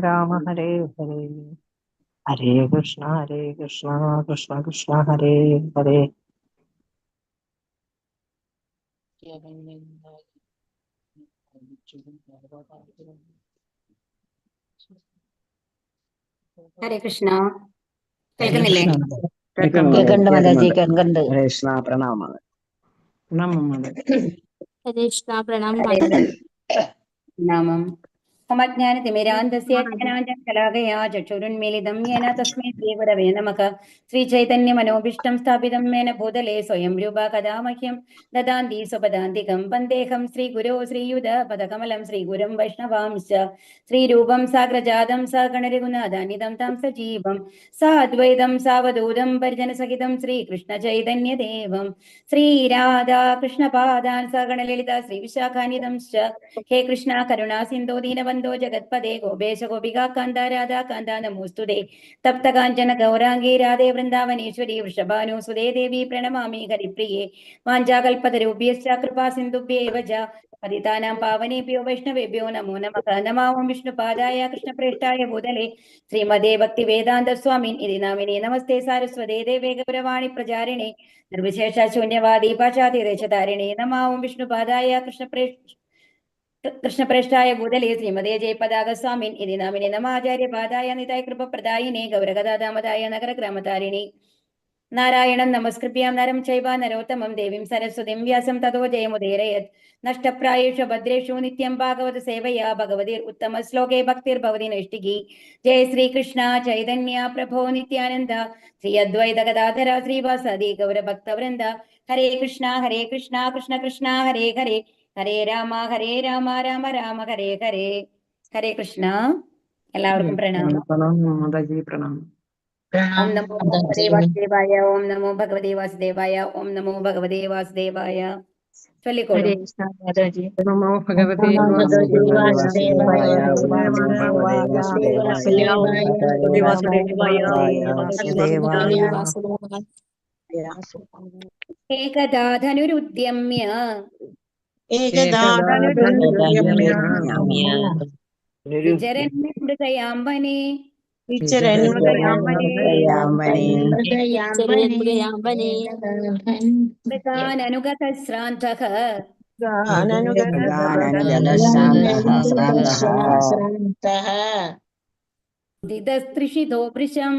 രാമ ഹരേ ഹരേ ഹരേ കൃഷ്ണ കൃഷ്ണ കൃഷ്ണ ഹരേ ഹരേ. ഹരേ കൃഷ്ണ. കേൾക്കുന്നില്ലേ? കേൾക്കുന്നുണ്ട് മാതാജി, കേൾക്കുന്നുണ്ട്. ഹരേ കൃഷ്ണ, പ്രണാമം. ഹരേ കൃഷ്ണ, പ്രണാമം. പ്രണാമം. മമജ്ഞാനതിമിരാന്ധസ്യ ജ്ഞാനാഞ്ജനശലാകയാ ചക്ഷുരുന്മീലിതം യേന തസ്മൈ ശ്രീഗുരവേ നമഃ. ശ്രീചൈതന്യമനോഭീഷ്ടം സ്ഥാപിതം യേന ഭൂതലേ സ്വയം രൂപ കഥാ മഹ്യം ദദാന്തി സ്വപദാന്തികം വന്ദേഹം ശ്രീഗുരോ ശ്രീയുതപദകമലം ശ്രീഗുരും വൈഷ്ണവാംശ്ച. ശ്രീരൂപം സാഗ്രജാതം സഗണരഘുനാഥാനിധം താം സജീവം സാദ്വൈതം സാവധൂതം പരിജനസഹിതം ശ്രീകൃഷ്ണചൈതന്യദേവം ശ്രീരാധാകൃഷ്ണപാദാൻ സഗണലളിത ശ്രീവിശാഖാനിധംശ്ച. ഹേ കൃഷ്ണ കരുണാ സിന്ധോ ദീനബന്ധോ ജഗത്പദേ ഗോപേശ ഗോപികാ കാന്ത രാധാ കാന്ത നമോസ്തുതേ. തപ്തകാഞ്ചന ഗൗരാംഗീ രാധേ വൃന്ദാവനേശ്വരി വൃഷഭാനുസുതേ ദേവി പ്രണമാമി ഹരിപ്രിയേ. വാഞ്ചാകൽപതരുഭ്യശ്ച കൃപാ സിന്ധുഭ്യേവ ച പതിതാനാം പാവനേഭ്യോ വൈഷ്ണവേഭ്യോ നമോ നമഃ. നമാമി വിഷ്ണുപാദായ കൃഷ്ണപ്രേഷ്ഠായ ഭൂതലേ ശ്രീമതേ ഭക്തി വേദാന്ത സ്വാമിൻ ഇതി നാമിനേ. നമസ്തേ സാരസ്വതേ ദേവേ ഗൗരവാണി പ്രചാരിണേ നിർവിശേഷ ശൂന്യവാദി പാശ്ചാത്യദേശധാരിണേ. നമാമി വിഷ്ണുപാദായ കൃഷ്ണപ്രേഷ്ഠായ ഭൂതലേ ശ്രീമതേ ജയപതാക സ്വാമിൻ ഇതി നാമിനെ. നമാചാര്യപാദായ നിതായ കൃപപ്രദായിനെ ഗൗരഗദാദാമതായ നഗരഗ്രാമതാരിണി. നാരായണം നമസ്കൃത്യം നരം ചൈവ നരോത്തമം ദേവീം സരസ്വതിം വ്യാസം തതോ ജയമുദീരയത്. നഷ്ടപ്രായേഷു ഭദ്രേഷു നിത്യം ഭാഗവത സേവയാ ഭഗവതിർ ഉത്തമ ശ്ലോകേ ഭക്തിർഭവതി നൈഷ്ഠികി. ജയ ശ്രീകൃഷ്ണ ചൈതന്യ പ്രഭോ നിത്യാനന്ദ ശ്രീ അദ്വൈത ഗദാധര ശ്രീവാസദി ഗൗരഭക്തവൃന്ദ. ഹരേ കൃഷ്ണ കൃഷ്ണ കൃഷ്ണ ഹരേ ഹരേ ഹരേ രാമ രാമ രാമ ഹരേ ഹരേ. ഹരേ കൃഷ്ണ. എല്ലാവർക്കും പ്രണാമം. പ്രണാമം. ഓം നമോ ഭഗവതേ വാസുദേവായ. ഓം നമോ ഭഗവതേ വാസുദേവായ. ഓം നമോ ഭഗവതേ വാസുദേവായ. ചൊല്ലിക്കോളൂ. നമോ ഭഗവതേ ഏകദാ ധനുരുദ്യമ്യ വിചരന്മൃഗയാംബനെ മൃഗാനനുഗതശ്രാന്തഃ ദിദസ്തൃഷിതോ വൃശം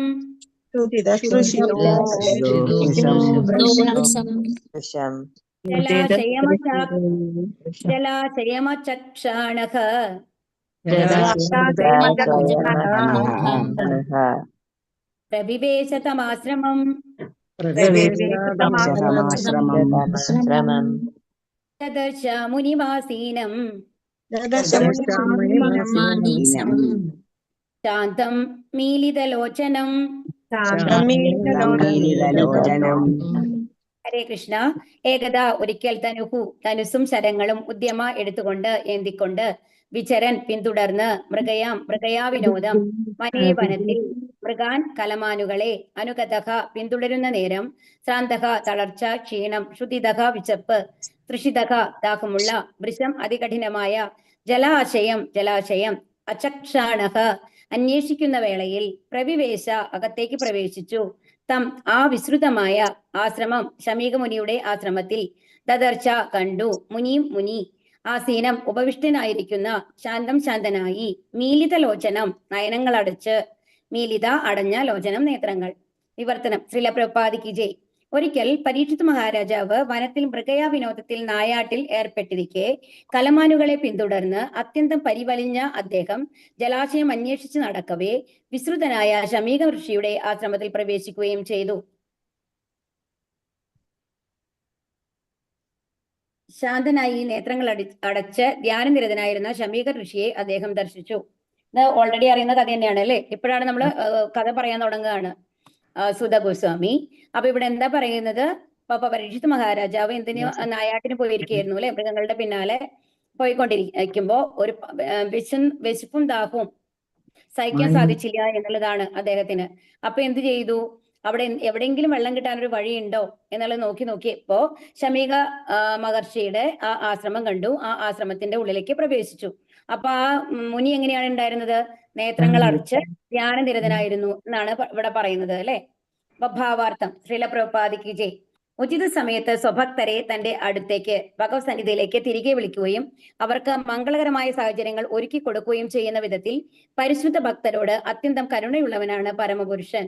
ജലാശയമചക്ഷാണഃ പ്രവിവേശതമാശ്രമം ദദർശ മുനിവാസീനം ശാന്തം മീലിതലോചനം. ഹരേ കൃഷ്ണ. ഏകദാ ഒരിക്കൽ ധനുസും ശരങ്ങളും ഉദ്യമ എടുത്തുകൊണ്ട് ഏന്തിക്കൊണ്ട് വിചരൻ പിന്തുടർന്ന് മൃഗയാ വിനോദം വനേ വനത്തിൽ മൃഗാൻ കലമാനുകളെ അനുഗതഃ പിന്തുടരുന്ന നേരം ശ്രാന്തഃ തളർച്ച ക്ഷീണം ശ്രുതിതഃ വിശപ്പ് തൃഷിതഃ ദാഹമുള്ള വൃശം അതികഠിനമായ ജലാശയം അചക്ഷാണഃ അന്വേഷിക്കുന്ന വേളയിൽ പ്രവിവേശ അകത്തേക്ക് പ്രവേശിച്ചു. തം ആ വിസ്തൃതമായ ആശ്രമം ശമീകമുനിയുടെ ആശ്രമത്തിൽ ദദർച്ച കണ്ടു. മുനി ആസീനം ഉപവിഷ്ടനായിരിക്കുന്ന ശാന്തനായി മീലിതലോചനം നയനങ്ങളടച്ച് മീലിത അടഞ്ഞ ലോചനം നേത്രങ്ങൾ. വിവർത്തനം. ശ്രീല പ്രഭുപാദിക്ക് ജയ്. ഒരിക്കൽ പരീക്ഷിത് മഹാരാജാവ് വനത്തിൽ മൃഗയാ വിനോദത്തിൽ നായാട്ടിൽ ഏർപ്പെട്ടിരിക്കെ കലമാനുകളെ പിന്തുടർന്ന് അത്യന്തം പരിവലിഞ്ഞ അദ്ദേഹം ജലാശയം അന്വേഷിച്ച് നടക്കവേ വിസ്തൃതനായ ശമീക ഋഷിയുടെ ആശ്രമത്തിൽ പ്രവേശിക്കുകയും ചെയ്തു. ശാന്തനായി നേത്രങ്ങൾ അടച്ച് ധ്യാനനിരതനായിരുന്ന ശമീക ഋഷിയെ അദ്ദേഹം ദർശിച്ചു. ഇത് ഓൾറെഡി അറിയുന്ന കഥ തന്നെയാണ് അല്ലെ. ഇപ്പോഴാണ് നമ്മൾ കഥ പറയാൻ തുടങ്ങുകയാണ് സുത ഗോസ്വാമി. അപ്പൊ ഇവിടെ എന്താ പറയുന്നത്? പരീക്ഷിത് മഹാരാജാവ് എന്തിനു നായാട്ടിന് പോയിരിക്കുകയായിരുന്നു അല്ലെ. മൃഗങ്ങളുടെ പിന്നാലെ പോയിക്കൊണ്ടിരിക്കുമ്പോ ഒരു വിശപ്പും ദാഹവും സഹിക്കാൻ സാധിച്ചില്ല എന്നുള്ളതാണ് അദ്ദേഹത്തിന്. അപ്പൊ എന്ത് ചെയ്തു? അവിടെ എവിടെയെങ്കിലും വെള്ളം കിട്ടാൻ ഒരു വഴിയുണ്ടോ എന്നുള്ളത് നോക്കിയപ്പോ ശമീക മഹർഷിയുടെ ആ ആശ്രമം കണ്ടു. ആ ആശ്രമത്തിന്റെ ഉള്ളിലേക്ക് പ്രവേശിച്ചു. അപ്പൊ ആ മുനി എങ്ങനെയാണ് ഉണ്ടായിരുന്നത്? നേത്രങ്ങൾ അടച്ച് ധ്യാനനിരതനായിരുന്നു എന്നാണ് ഇവിടെ പറയുന്നത് അല്ലെ. അപ്പൊ ഭാവാർത്ഥം ശ്രീല പ്രഭുപാദിക്ക് ജയ്. ഉചിത സമയത്ത് സ്വഭക്തരെ തന്റെ അടുത്തേക്ക് ഭഗവത് സന്നിധിയിലേക്ക് തിരികെ വിളിക്കുകയും അവർക്ക് മംഗളകരമായ സാഹചര്യങ്ങൾ ഒരുക്കി കൊടുക്കുകയും ചെയ്യുന്ന വിധത്തിൽ പരിശുദ്ധ ഭക്തരോട് അത്യന്തം കരുണയുള്ളവനാണ് പരമപുരുഷൻ.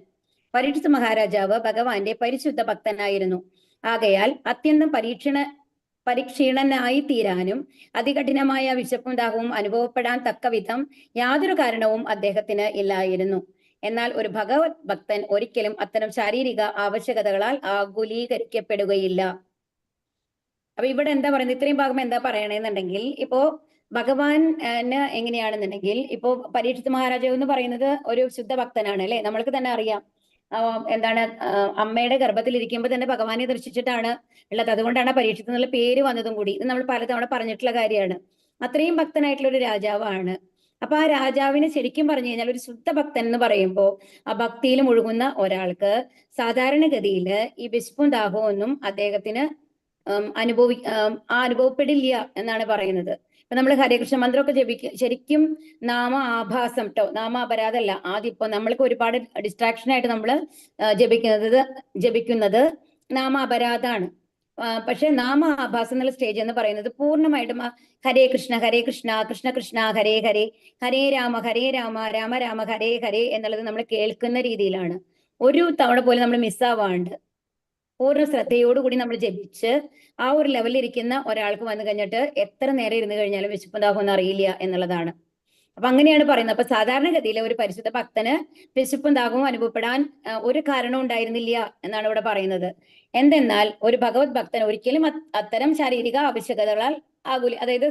പരീക്ഷിത് മഹാരാജാവ് ഭഗവാന്റെ പരിശുദ്ധ ഭക്തനായിരുന്നു. ആകയാൽ അത്യന്തം പരിക്ഷീണനായി തീരാനും അതികഠിനമായ വിശപ്പും ദാഹവും അനുഭവപ്പെടാൻ തക്ക വിധം യാതൊരു കാരണവും അദ്ദേഹത്തിന് ഇല്ലായിരുന്നു. എന്നാൽ ഒരു ഭഗവത് ഭക്തൻ ഒരിക്കലും അത്തരം ശാരീരിക ആവശ്യകതകളാൽ ആകുലീകരിക്കപ്പെടുകയില്ല. അപ്പൊ ഇവിടെ എന്താ പറയുന്നത്, ഇത്രയും ഭാഗം എന്താ പറയണെന്നുണ്ടെങ്കിൽ, ഇപ്പോ ഭഗവാന് എങ്ങനെയാണെന്നുണ്ടെങ്കിൽ, ഇപ്പോ പരീക്ഷിത് മഹാരാജാവ് എന്ന് പറയുന്നത് ഒരു ശുദ്ധ ഭക്തനാണ് അല്ലെ. നമ്മൾക്ക് തന്നെ അറിയാം എന്താണ്, അമ്മയുടെ ഗർഭത്തിൽ ഇരിക്കുമ്പോൾ തന്നെ ഭഗവാനെ ദർശിച്ചിട്ടാണ് ഉള്ളത്. അതുകൊണ്ടാണ് പരീക്ഷിത്ത് എന്നുള്ള പേര് വന്നതും കൂടി. ഇത് നമ്മൾ പലതവണ പറഞ്ഞിട്ടുള്ള കാര്യമാണ്. അത്രയും ഭക്തനായിട്ടുള്ള ഒരു രാജാവാണ്. അപ്പൊ ആ രാജാവിന് ശരിക്കും പറഞ്ഞു കഴിഞ്ഞാൽ ഒരു ശുദ്ധ ഭക്തൻ എന്ന് പറയുമ്പോൾ ആ ഭക്തിയിൽ മുഴുകുന്ന ഒരാൾക്ക് സാധാരണഗതിയിൽ ഈ വിശപ്പും ദാഹവും ഒന്നും അദ്ദേഹത്തിന് അനുഭവപ്പെടില്ല എന്നാണ് പറയുന്നത്. ഇപ്പൊ നമ്മൾ ഹരേകൃഷ്ണ മന്ത്രമൊക്കെ ശരിക്കും നാമ ആഭാസം ട്ടോ, നാമ അപരാധമല്ല. ആദ്യം ഇപ്പൊ നമ്മൾക്ക് ഒരുപാട് ഡിസ്ട്രാക്ഷൻ ആയിട്ട് നമ്മൾ ജപിക്കുന്നത് നാമ അപരാധാണ്. പക്ഷെ നാമ ആഭാസം എന്നുള്ള സ്റ്റേജ് എന്ന് പറയുന്നത് പൂർണ്ണമായിട്ടും ഹരേ കൃഷ്ണ കൃഷ്ണ കൃഷ്ണ ഹരേ ഹരേ, ഹരേ രാമ രാമ രാമ ഹരേ ഹരേ എന്നുള്ളത് നമ്മൾ കേൾക്കുന്ന രീതിയിലാണ്. ഒരു തവണ പോലും നമ്മൾ മിസ്സാവാണ്ട് പൂർണ്ണ ശ്രദ്ധയോടുകൂടി നമ്മൾ ജപിച്ച് ആ ഒരു ലെവലിൽ ഇരിക്കുന്ന ഒരാൾക്ക് വന്നു കഴിഞ്ഞിട്ട് എത്ര നേരം ഇരുന്ന് കഴിഞ്ഞാലും വിശപ്പും ദാഹവും അറിയില്ല എന്നുള്ളതാണ്. അപ്പൊ അങ്ങനെയാണ് പറയുന്നത്. അപ്പൊ സാധാരണഗതിയിലെ ഒരു പരിശുദ്ധ ഭക്തന് വിശപ്പും ദാഹവും അനുഭവപ്പെടാൻ ഒരു കാരണവും ഉണ്ടായിരുന്നില്ല എന്നാണ് ഇവിടെ പറയുന്നത്. എന്തെന്നാൽ ഒരു ഭഗവത് ഭക്തൻ ഒരിക്കലും അത്തരം ശാരീരിക ആവശ്യകതകളാൽ അതായത്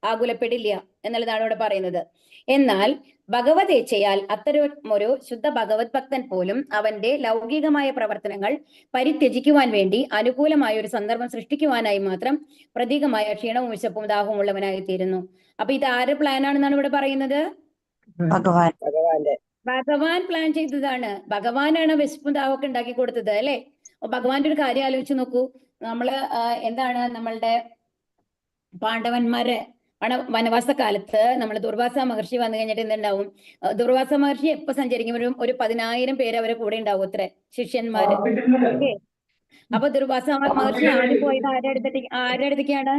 ആകുലപ്പെടില്ല എന്നുള്ളതാണ് ഇവിടെ പറയുന്നത്. എന്നാൽ ഭഗവതേച്ഛയാൽ അത്തരം ഒരു ശുദ്ധ ഭഗവത് ഭക്തൻ പോലും അവന്റെ ലൗകികമായ പ്രവർത്തനങ്ങൾ പരിത്യജിക്കുവാൻ വേണ്ടി അനുകൂലമായ ഒരു സന്ദർഭം സൃഷ്ടിക്കുവാനായി മാത്രം പ്രതീകമായ ക്ഷീണവും വിശപ്പും ദാഹവും ഉള്ളവനായി തീരുന്നു. അപ്പൊ ഇത് ആര് പ്ലാനാണെന്നാണ് ഇവിടെ പറയുന്നത്? ഭഗവാൻ പ്ലാൻ ചെയ്തതാണ്. ഭഗവാനാണ് വിശപ്പും ദാഹമൊക്കെ ഉണ്ടാക്കി കൊടുത്തത് അല്ലെ. ഭഗവാന്റെ ഒരു കാര്യം ആലോചിച്ച് നോക്കൂ. നമ്മള് എന്താണ് നമ്മളുടെ പാണ്ഡവന്മാരെ വനവാസ കാലത്ത് നമ്മൾ ദുർവാസ മഹർഷി വന്നു കഴിഞ്ഞിട്ട് എന്തുണ്ടാവും? ദുർവാസ മഹർഷി എപ്പോ സഞ്ചരിക്കുമ്പോഴും ഒരു 10,000 പേര് അവരെ കൂടെ ഉണ്ടാവും അത്ര ശിഷ്യന്മാര്. ഓക്കെ. അപ്പൊ ദുർവാസ മഹർഷി ആദ്യം പോയത് ആരുടെ അടുത്തേക്കാണ്?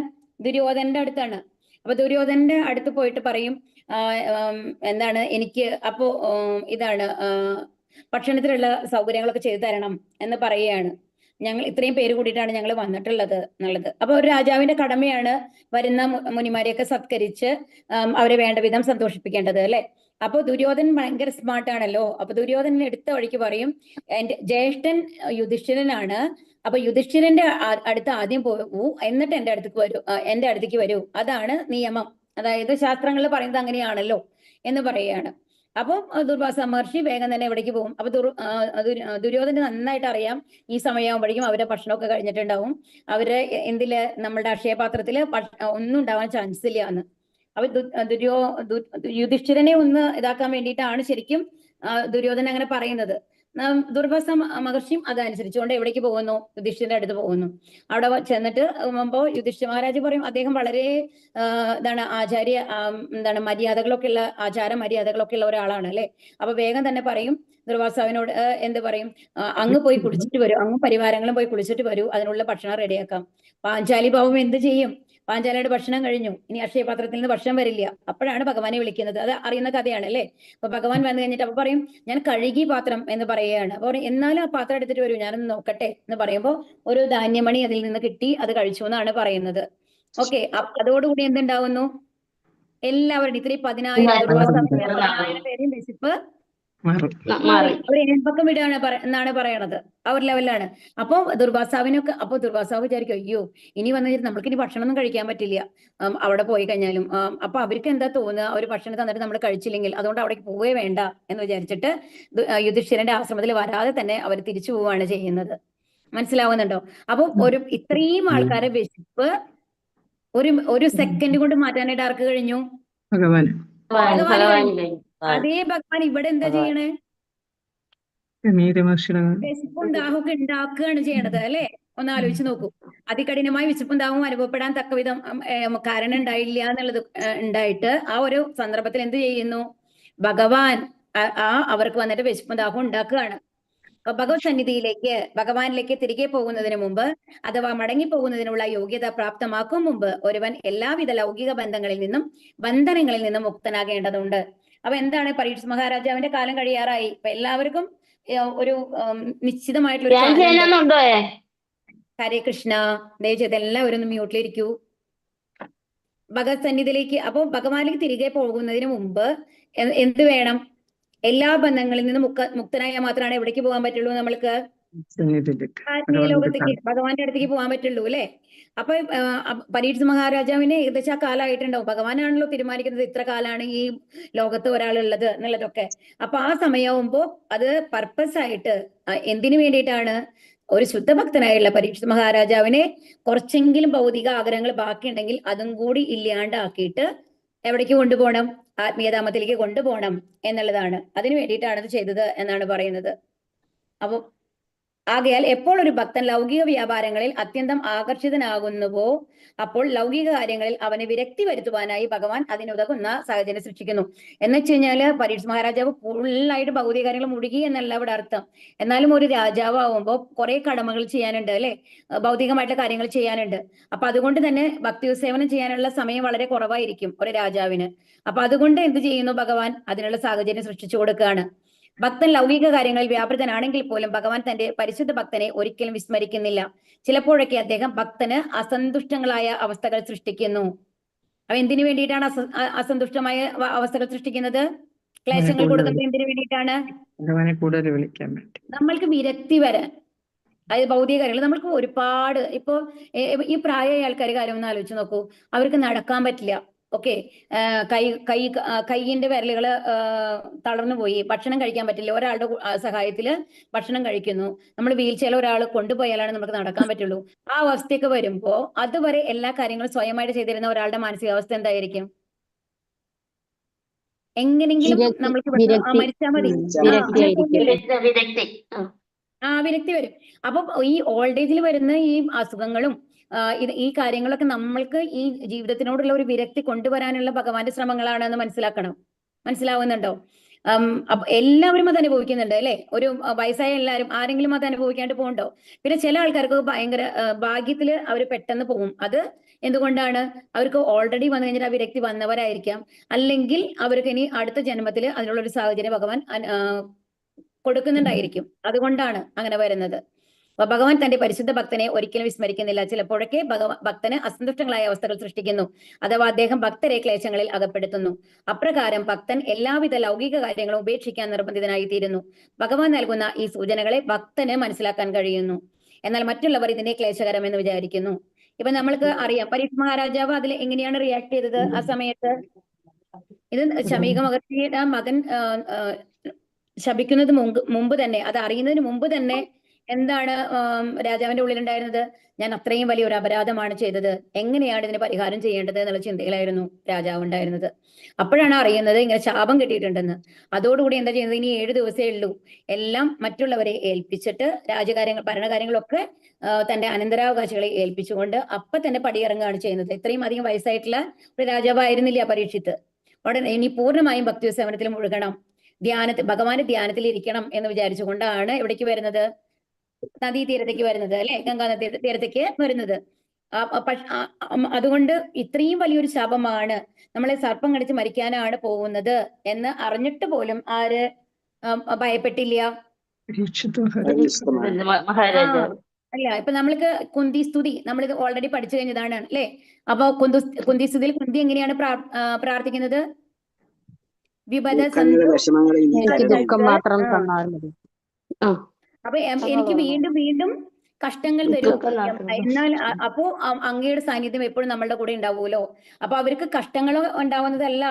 ദുര്യോധനന്റെ അടുത്താണ്. അപ്പൊ ദുര്യോധനന്റെ അടുത്ത് പോയിട്ട് പറയും എന്താണ്, എനിക്ക് അപ്പോ ഇതാണ് ഭക്ഷണത്തിനുള്ള സൗകര്യങ്ങളൊക്കെ ചെയ്തു തരണം എന്ന് പറയുകയാണ്. ഞങ്ങൾ ഇത്രയും പേര് കൂടിയിട്ടാണ് ഞങ്ങൾ വന്നിട്ടുള്ളത് എന്നുള്ളത്. അപ്പൊ ഒരു രാജാവിന്റെ കടമയാണ് വരുന്ന മുനിമാരെയൊക്കെ സത്കരിച്ച് അവരെ വേണ്ട വിധം സന്തോഷിപ്പിക്കേണ്ടത് അല്ലെ. അപ്പൊ ദുര്യോധനൻ ഭയങ്കര സ്മാർട്ടാണല്ലോ. അപ്പൊ ദുര്യോധനൻ എടുത്ത വഴിക്ക് പറയും, എന്റെ ജ്യേഷ്ഠൻ യുധിഷ്ഠിരനാണ്, അപ്പൊ യുധിഷ്ഠിരന്റെ അടുത്ത് ആദ്യം പോകൂ, എന്നിട്ട് എന്റെ അടുത്തേക്ക് വരൂ, അതാണ് നിയമം. അതായത് ശാസ്ത്രങ്ങളിൽ പറയുന്നത് അങ്ങനെയാണല്ലോ എന്ന് പറയുകയാണ്. അപ്പം ദുർവാസ മഹർഷി വേഗം തന്നെ എവിടേക്ക് പോകും? അപ്പൊ ദുര്യോധന നന്നായിട്ട് അറിയാം ഈ സമയമാകുമ്പോഴേക്കും അവരുടെ ഭക്ഷണമൊക്കെ കഴിഞ്ഞിട്ടുണ്ടാവും. അവര് എന്തില് നമ്മളുടെ അക്ഷയപാത്രത്തില് ഒന്നും ഉണ്ടാവാൻ ചാൻസ് ഇല്ല എന്ന്. അപ്പൊ യുധിഷ്ഠിരനെ ഒന്ന് ഇതാക്കാൻ വേണ്ടിയിട്ടാണ് ശരിക്കും ദുര്യോധന അങ്ങനെ പറയുന്നത്. ദുർവാസ മഹർഷിയും അതനുസരിച്ചുകൊണ്ട് എവിടേക്ക് പോകുന്നു? യുധിഷ്ഠിരന്റെ അടുത്ത് പോകുന്നു. അവിടെ ചെന്നിട്ട് യുധിഷ്ഠിര മഹാരാജ് പറയും അദ്ദേഹം വളരെ മര്യാദകളൊക്കെ ഉള്ള ആചാര മര്യാദകളൊക്കെ ഉള്ള ഒരാളാണ് അല്ലെ. അപ്പൊ വേഗം തന്നെ പറയും ദുർവാസാവിനോട്, എന്ത് പറയും, അങ്ങ് പോയി കുളിച്ചിട്ട് വരൂ, അങ്ങ് പരിവാരങ്ങളും പോയി കുളിച്ചിട്ട് വരൂ, അതിനുള്ള ഭക്ഷണം റെഡിയാക്കാം. പാഞ്ചാലി ഭാവം എന്ത് ചെയ്യും? പാഞ്ചാലിയുടെ ഭക്ഷണം കഴിഞ്ഞു, ഇനി അക്ഷയപാത്രത്തിൽ നിന്ന് ഭക്ഷണം വരില്ല. അപ്പോഴാണ് ഭഗവാനെ വിളിക്കുന്നത്. അത് അറിയുന്ന കഥയാണ് അല്ലെ. അപ്പൊ ഭഗവാൻ വന്നു കഴിഞ്ഞിട്ട് അപ്പൊ പറയും, ഞാൻ കഴുകി പാത്രം എന്ന് പറയുകയാണ്. അപ്പൊ എന്നാലും ആ പാത്രം എടുത്തിട്ട് വരൂ, ഞാനൊന്ന് നോക്കട്ടെ എന്ന് പറയുമ്പോൾ ഒരു ധാന്യമണി അതിൽ നിന്ന് കിട്ടി, അത് കഴിച്ചു എന്നാണ് പറയുന്നത്. ഓക്കെ. അതോടുകൂടി എന്തുണ്ടാവുന്നു? എല്ലാവരുടെയും ഇത്രയും 10,000 പേരെയും വിശപ്പ് അവർ ഏൽപ്പക്കം വിടുകയാണ് എന്നാണ് പറയണത്. ആ ഒരു ലെവലിലാണ്. അപ്പൊ ദുർവാസാവ് വിചാരിക്കും, അയ്യോ ഇനി വന്നിട്ട് നമ്മൾക്ക് ഇനി ഭക്ഷണമൊന്നും കഴിക്കാൻ പറ്റില്ല അവിടെ പോയി കഴിഞ്ഞാലും. അപ്പൊ അവർക്ക് എന്താ തോന്നുക, ഒരു ഭക്ഷണം തന്നിട്ട് നമ്മൾ കഴിച്ചില്ലെങ്കിൽ, അതുകൊണ്ട് അവിടേക്ക് പോവേ വേണ്ട എന്ന് വിചാരിച്ചിട്ട് യുധിഷ്ഠിരന്റെ ആശ്രമത്തിൽ വരാതെ തന്നെ അവർ തിരിച്ചു പോവുകയാണ് ചെയ്യുന്നത്. മനസ്സിലാവുന്നുണ്ടോ? അപ്പൊ ഇത്രയും ആൾക്കാരെ വിശപ്പ് ഒരു സെക്കൻഡ് കൊണ്ട് മാറ്റാനായിട്ട് ആർക്ക് കഴിഞ്ഞു? ഭഗവാൻ. അതേ ഭഗവാൻ ഇവിടെ എന്താ ചെയ്യണേ? വിശപ്പും ദാഹമൊക്കെ ഉണ്ടാക്കുകയാണ് ചെയ്യണത് അല്ലെ. ഒന്ന് ആലോചിച്ച് നോക്കൂ. അതികഠിനമായ വിശപ്പും ദാഹവും അനുഭവപ്പെടാൻ തക്കവിധം കാരണം ഉണ്ടായില്ല എന്നുള്ളത് ഉണ്ടായിട്ട് ആ ഒരു സന്ദർഭത്തിൽ എന്ത് ചെയ്യുന്നു? ഭഗവാൻ അവർക്ക് വന്നിട്ട് വിശപ്പും ദാഹവും ഉണ്ടാക്കുകയാണ്. അപ്പൊ ഭഗവത് സന്നിധിയിലേക്ക് ഭഗവാനിലേക്ക് തിരികെ പോകുന്നതിന് മുമ്പ് അഥവാ മടങ്ങി പോകുന്നതിനുള്ള യോഗ്യത പ്രാപ്തമാക്കും മുമ്പ് ഒരുവൻ എല്ലാവിധ ലൗകിക ബന്ധനങ്ങളിൽ നിന്നും മുക്തനാകേണ്ടതുണ്ട്. അപ്പൊ എന്താണ്, പരീക്ഷിത് മഹാരാജാവിന്റെ കാലം കഴിയാറായി. ഇപ്പൊ എല്ലാവർക്കും ഒരു നിശ്ചിതമായിട്ടുള്ള ഹരേ കൃഷ്ണ. ദയചെയ്ത് എല്ലാവരും ഒന്ന് മ്യൂട്ടിലിരിക്കൂ. ഭഗവത് സന്നിധിയിലേക്ക്, അപ്പൊ ഭഗവാനിലേക്ക് തിരികെ പോകുന്നതിന് മുമ്പ് എന്ത് വേണം? എല്ലാ ബന്ധങ്ങളിൽ നിന്നും മുക്തനായാൽ മാത്രമാണ് എവിടേക്ക് പോകാൻ പറ്റുള്ളൂ? നമ്മൾക്ക് ആത്മീയ ലോകത്തേക്ക്, ഭഗവാന്റെ അടുത്തേക്ക് പോകാൻ പറ്റുള്ളൂ അല്ലെ? അപ്പൊ പരീക്ഷിത് മഹാരാജാവിന് ഏകദേശം ആ കാലമായിട്ടുണ്ടാവും. ഭഗവാനാണല്ലോ തീരുമാനിക്കുന്നത് ഇത്ര കാലാണ് ഈ ലോകത്ത് ഒരാളുള്ളത് എന്നുള്ളതൊക്കെ. അപ്പൊ ആ സമയമാകുമ്പോ അത് പർപ്പസ് ആയിട്ട് എന്തിനു വേണ്ടിയിട്ടാണ്? ഒരു ശുദ്ധഭക്തനായുള്ള പരീക്ഷിത് മഹാരാജാവിനെ കുറച്ചെങ്കിലും ഭൗതിക ആഗ്രഹങ്ങൾ ബാക്കിയുണ്ടെങ്കിൽ അതും കൂടി ഇല്ലാണ്ടാക്കിയിട്ട് എവിടേക്ക് കൊണ്ടുപോകണം? ആത്മീയധാമത്തിലേക്ക് കൊണ്ടുപോകണം എന്നുള്ളതാണ്. അതിനു വേണ്ടിയിട്ടാണ് ഇത് ചെയ്തത് എന്നാണ് പറയുന്നത്. അപ്പൊ ആകയാൽ എപ്പോൾ ഒരു ഭക്തൻ ലൗകിക വ്യാപാരങ്ങളിൽ അത്യന്തം ആകർഷിതനാകുന്നുവോ അപ്പോൾ ലൗകിക കാര്യങ്ങളിൽ അവന് വിരക്തി വരുത്തുവാനായി ഭഗവാൻ അതിനുതകുന്ന സാഹചര്യം സൃഷ്ടിക്കുന്നു. എന്ന് വെച്ച് കഴിഞ്ഞാല് പരീക്ഷിത് മഹാരാജാവ് ഫുള്ളായിട്ട് ഭൗതിക കാര്യങ്ങൾ മുഴുകി എന്നല്ല ഇവിടെ അർത്ഥം. എന്നാലും ഒരു രാജാവ് ആവുമ്പോൾ കുറെ കടമകൾ ചെയ്യാനുണ്ട് അല്ലെ, ഭൗതികമായിട്ടുള്ള കാര്യങ്ങൾ ചെയ്യാനുണ്ട്. അപ്പൊ അതുകൊണ്ട് തന്നെ ഭക്തി സേവനം ചെയ്യാനുള്ള സമയം വളരെ കുറവായിരിക്കും ഒരു രാജാവിന്. അപ്പൊ അതുകൊണ്ട് എന്ത് ചെയ്യുന്നു ഭഗവാൻ? അതിനുള്ള സാഹചര്യം സൃഷ്ടിച്ചു കൊടുക്കുകയാണ്. ഭക്തൻ ലൗകിക കാര്യങ്ങളിൽ വ്യാപൃതനാണെങ്കിൽ പോലും ഭഗവാൻ തന്റെ പരിശുദ്ധ ഭക്തനെ ഒരിക്കലും വിസ്മരിക്കുന്നില്ല. ചിലപ്പോഴൊക്കെ അദ്ദേഹം ഭക്തന് അസന്തുഷ്ടങ്ങളായ അവസ്ഥകൾ സൃഷ്ടിക്കുന്നു. അപ്പൊ എന്തിനു വേണ്ടിയിട്ടാണ് അസന്തുഷ്ടമായ അവസ്ഥകൾ സൃഷ്ടിക്കുന്നത്? ക്ലേശങ്ങൾ കൊടുക്കുന്നത് എന്തിനു വേണ്ടിയിട്ടാണ്? കൂടുതൽ വിളിക്കാൻ വേണ്ടി, നമ്മൾക്ക് വിരക്തി വരാൻ. അതായത് ഭൗതിക കാര്യങ്ങൾ നമ്മൾക്ക് ഒരുപാട്, ഇപ്പോ ഈ പ്രായമായ ആൾക്കാർ കാര്യം ഒന്ന് ആലോചിച്ച് നോക്കൂ. അവർക്ക് നടക്കാൻ പറ്റില്ല. ഓക്കെ, കൈയിന്റെ വിരലുകള് തളർന്നു പോയി, ഭക്ഷണം കഴിക്കാൻ പറ്റില്ല. ഒരാളുടെ സഹായത്തില് ഭക്ഷണം കഴിക്കുന്നു. നമ്മൾ വീൽ ചെയറിൽ ഒരാൾ കൊണ്ടുപോയാലാണ് നമുക്ക് നടക്കാൻ പറ്റുള്ളൂ. ആ അവസ്ഥയൊക്കെ വരുമ്പോ അതുവരെ എല്ലാ കാര്യങ്ങളും സ്വയമായിട്ട് ചെയ്തിരുന്ന ഒരാളുടെ മാനസികാവസ്ഥ എന്തായിരിക്കും? എങ്ങനെങ്കിലും നമ്മൾക്ക് മരിച്ചാൽ മതി, വിരക്തി വരും. അപ്പൊ ഈ ഓൾഡ് ഏജിൽ വരുന്ന ഈ അസുഖങ്ങളും ഈ കാര്യങ്ങളൊക്കെ നമ്മൾക്ക് ഈ ജീവിതത്തിനോടുള്ള ഒരു വിരക്തി കൊണ്ടുവരാനുള്ള ഭഗവാന്റെ ശ്രമങ്ങളാണെന്ന് മനസ്സിലാവുന്നുണ്ടോ? എല്ലാവരും അത് അനുഭവിക്കുന്നുണ്ട് അല്ലെ? ഒരു വയസ്സായ എല്ലാവരും, ആരെങ്കിലും അത് അനുഭവിക്കാണ്ട് പോകുന്നുണ്ടോ? പിന്നെ ചില ആൾക്കാർക്ക് ഭയങ്കര ഭാഗ്യത്തില് അവർ പെട്ടെന്ന് പോകും. അത് എന്തുകൊണ്ടാണ്? അവർക്ക് ഓൾറെഡി വന്നു കഴിഞ്ഞാൽ ആ വിരക്തി വന്നവരായിരിക്കാം, അല്ലെങ്കിൽ അവർക്ക് ഇനി അടുത്ത ജന്മത്തിൽ അതിനുള്ള ഒരു സാഹചര്യം ഭഗവാൻ കൊടുക്കുന്നുണ്ടായിരിക്കും. അതുകൊണ്ടാണ് അങ്ങനെ വരുന്നത്. ഭഗവാൻ തന്റെ പരിശുദ്ധ ഭക്തനെ ഒരിക്കലും വിസ്മരിക്കുന്നില്ല. ചിലപ്പോഴൊക്കെ ഭക്തന് അസന്തുഷ്ടങ്ങളായ അവസ്ഥകൾ സൃഷ്ടിക്കുന്നു, അഥവാ അദ്ദേഹം ഭക്തരെ ക്ലേശങ്ങളിൽ അകപ്പെടുത്തുന്നു. അപ്രകാരം ഭക്തൻ എല്ലാവിധ ലൗകിക കാര്യങ്ങളും ഉപേക്ഷിക്കാൻ നിർബന്ധിതനായി തീരുന്നു. ഭഗവാൻ നൽകുന്ന ഈ സൂചനകളെ ഭക്തന് മനസ്സിലാക്കാൻ കഴിയുന്നു. എന്നാൽ മറ്റുള്ളവർ ഇതിനെ ക്ലേശകരം എന്ന് വിചാരിക്കുന്നു. ഇപ്പൊ നമ്മൾക്ക് അറിയാം പരീക്ഷിത് മഹാരാജാവ് അതിൽ എങ്ങനെയാണ് റിയാക്ട് ചെയ്തത് ആ സമയത്ത്. ഇത് ശമീക മഹർഷിയുടെ മകൻ ശപിക്കുന്നത് മുമ്പ് തന്നെ, അത് അറിയുന്നതിന് മുമ്പ് തന്നെ എന്താണ് രാജാവിന്റെ ഉള്ളിലുണ്ടായിരുന്നത്? ഞാൻ അത്രയും വലിയ ഒരു അപരാധമാണ് ചെയ്തത്, എങ്ങനെയാണ് ഇതിന് പരിഹാരം ചെയ്യേണ്ടത് എന്നുള്ള ചിന്തയിലായിരുന്നു രാജാവ് ഉണ്ടായിരുന്നത്. അപ്പോഴാണ് അറിയുന്നത് ഇങ്ങനെ ശാപം കിട്ടിയിട്ടുണ്ടെന്ന്. അതോടുകൂടി എന്താ ചെയ്യുന്നത്? ഇനി 7 ദിവസമേ ഉള്ളൂ. എല്ലാം മറ്റുള്ളവരെ ഏൽപ്പിച്ചിട്ട് ഭരണകാര്യങ്ങളൊക്കെ തന്റെ അനന്തരാവകാശികളെ ഏൽപ്പിച്ചുകൊണ്ട് അപ്പൊ തന്നെ പടിയിറങ്ങുകയാണ് ചെയ്യുന്നത്. ഇത്രയും അധികം വയസ്സായിട്ടുള്ള ഒരു രാജാവായിരുന്നില്ല പരീക്ഷിത്ത്. ഉടനെ ഇനി പൂർണ്ണമായും ഭക്തി സേവനത്തിൽ മുഴുകണം, ഭഗവാന്റെ ധ്യാനത്തിൽ ഇരിക്കണം എന്ന് വിചാരിച്ചുകൊണ്ടാണ് എവിടേക്ക് വരുന്നത്? നദീതീരത്തേക്ക് വരുന്നത് അല്ലെ, ഗംഗാ നദി തീരത്തേക്ക് വരുന്നത്. അതുകൊണ്ട് ഇത്രയും വലിയൊരു ശാപമാണ്, നമ്മളെ സർപ്പം കടിച്ച് മരിക്കാനാണ് പോകുന്നത് എന്ന് അറിഞ്ഞിട്ട് പോലും ആര് ഭയപ്പെട്ടില്ല? അല്ല, ഇപ്പൊ നമ്മൾക്ക് കുന്തി സ്തുതി നമ്മളിത് ഓൾറെഡി പഠിച്ചു കഴിഞ്ഞതാണ് അല്ലെ. അപ്പൊ കുന്തി സ്തുതിയിൽ കുന്തി എങ്ങനെയാണ് പ്രാർത്ഥിക്കുന്നത്? അപ്പൊ എനിക്ക് വീണ്ടും വീണ്ടും കഷ്ടങ്ങൾ തരൂ, എന്നാൽ അപ്പോ അങ്ങയുടെ സാന്നിധ്യം എപ്പോഴും നമ്മളുടെ കൂടെ ഉണ്ടാവുമല്ലോ. അപ്പൊ അവർക്ക് കഷ്ടങ്ങൾ ഉണ്ടാവുന്നതല്ല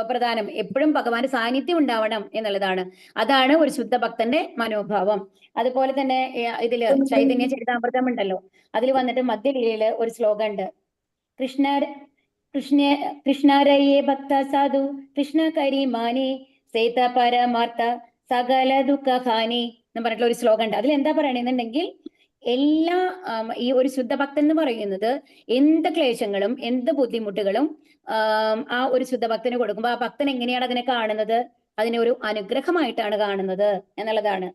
പ്രധാനം, എപ്പോഴും ഭഗവാന്റെ സാന്നിധ്യം ഉണ്ടാവണം എന്നുള്ളതാണ്. അതാണ് ഒരു ശുദ്ധ ഭക്തന്റെ മനോഭാവം. അതുപോലെ തന്നെ ഇതില് ചൈതന്യ ചരിതാമൃതം ഉണ്ടല്ലോ, അതിൽ വന്നിട്ട് മധ്യലീലയില് ഒരു ശ്ലോകം ഉണ്ട്. കൃഷ്ണരയേ ഭക്ത സാധു കൃഷ്ണ കരിമാനെ സേത പരമാർത്ഥ സകല ദുഃഖഹാനി എന്ന് പറഞ്ഞിട്ടുള്ള ഒരു ശ്ലോകം ഉണ്ട്. അതിൽ എന്താ പറയണെന്നുണ്ടെങ്കിൽ എല്ലാ ഈ ഒരു ശുദ്ധഭക്തൻ എന്ന് പറയുന്നത് എന്ത് ക്ലേശങ്ങളും എന്ത് ബുദ്ധിമുട്ടുകളും ആ ഒരു ശുദ്ധഭക്തന് കൊടുക്കുമ്പോൾ ആ ഭക്തൻ എങ്ങനെയാണ് അതിനെ കാണുന്നത്? അതിനെ ഒരു അനുഗ്രഹമായിട്ടാണ് കാണുന്നത് എന്നുള്ളതാണ്.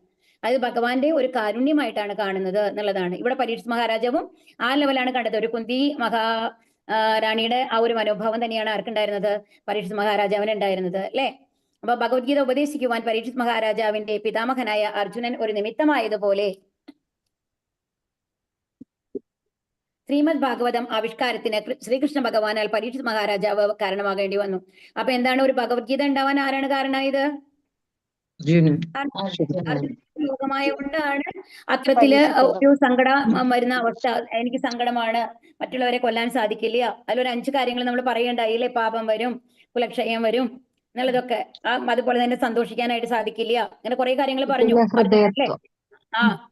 അത് ഭഗവാന്റെ ഒരു കാരുണ്യമായിട്ടാണ് കാണുന്നത് എന്നുള്ളതാണ്. ഇവിടെ പരീക്ഷിത് മഹാരാജാവും ആ ലെവലാണ് കണ്ടത്. ഒരു കുന്തി റാണിയുടെ ആ ഒരു മനോഭാവം തന്നെയാണ് ആർക്കുണ്ടായിരുന്നത്? പരീക്ഷിത് മഹാരാജാവിന് ഉണ്ടായിരുന്നത്, അല്ലെ? അപ്പൊ ഭഗവത്ഗീത ഉപദേശിക്കുവാൻ പരീക്ഷിത് മഹാരാജാവിന്റെ പിതാമഹനായ അർജുനൻ ഒരു നിമിത്തമായതുപോലെ ശ്രീമദ് ഭാഗവതം ആവിഷ്കാരത്തിന് ശ്രീകൃഷ്ണ ഭഗവാനാൽ പരീക്ഷിത് മഹാരാജാവ് കാരണമാകേണ്ടി വന്നു. അപ്പൊ എന്താണ് ഒരു ഭഗവത്ഗീത ഉണ്ടാവാൻ ആരാണ് കാരണമായത്? യോഗമായ കൊണ്ടാണ് അത്തരത്തില് ഒരു സങ്കടം വരുന്ന അവസ്ഥ. എനിക്ക് സങ്കടമാണ്, മറ്റുള്ളവരെ കൊല്ലാൻ സാധിക്കില്ല, അതിലൊരു 5 കാര്യങ്ങൾ നമ്മൾ പറയേണ്ടായില്ലേ? പാപം വരും, കുലക്ഷയം വരും എന്നുള്ളതൊക്കെ. അതുപോലെ തന്നെ സന്തോഷിക്കാനായിട്ട് സാധിക്കില്ല, അങ്ങനെ കുറെ കാര്യങ്ങൾ പറഞ്ഞു അല്ലേ?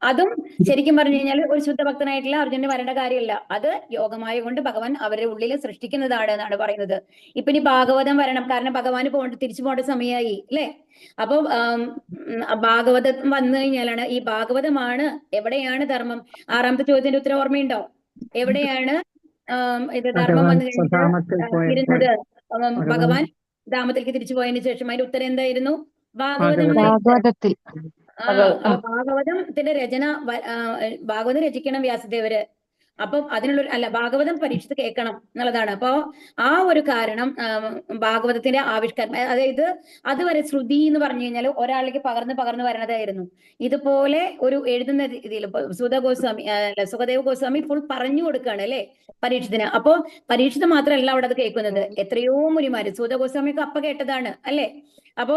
അതും ശരിക്കും പറഞ്ഞു കഴിഞ്ഞാൽ ഒരു ശുദ്ധ ഭക്തനായിട്ടുള്ള അർജുനന് വരേണ്ട കാര്യമില്ല. അത് യോഗമായ കൊണ്ട് ഭഗവാൻ അവരുടെ ഉള്ളിൽ സൃഷ്ടിക്കുന്നതാണ് എന്നാണ് പറയുന്നത്. ഇപ്പൊ ഇനി ഭാഗവതം വരണം, കാരണം ഭഗവാന് തിരിച്ചു പോകേണ്ട സമയമായി, അല്ലെ? അപ്പൊ ഭാഗവതം വന്നു കഴിഞ്ഞാലാണ് ഈ ഭാഗവതമാണ് എവിടെയാണ് ധർമ്മം. 6ാമത്തെ ചോദ്യത്തിന്റെ ഉത്തരം ഓർമ്മയുണ്ടോ? എവിടെയാണ് ഇത് ധർമ്മം വന്നു കഴിഞ്ഞിരുന്നത്? ഭഗവാൻ ധാമത്തിലേക്ക് തിരിച്ചു പോയതിനു ശേഷം. അതിന്റെ ഉത്തരം എന്തായിരുന്നു? ഭാഗവതത്തിൽ. ഭാഗവതത്തിന്റെ രചന, ഭാഗവതം രചിക്കണം വ്യാസദേവര്. അപ്പം അതിനുള്ള ഭാഗവതം പരീക്ഷിച്ച് കേൾക്കണം എന്നുള്ളതാണ്. അപ്പോ ആ ഒരു കാരണം ഭാഗവതത്തിന്റെ ആവിഷ്കാരം, അതായത് അതുവരെ ശ്രുതി എന്ന് പറഞ്ഞു കഴിഞ്ഞാൽ ഒരാളിലേക്ക് പകർന്ന് വരണതായിരുന്നു. ഇതുപോലെ ഒരു എഴുതുന്ന രീതിയിൽ സുഖദേവ് ഗോസ്വാമി ഫുൾ പറഞ്ഞു കൊടുക്കുകയാണ്, അല്ലെ, പരീക്ഷത്തിന്. അപ്പോ പരീക്ഷിത് മാത്രമല്ല അവിടെ അത് കേൾക്കുന്നത്, എത്രയോ മുനിമാര്. സൂത ഗോസ്വാമിയൊക്കെ അപ്പ കേട്ടതാണ്, അല്ലെ? അപ്പൊ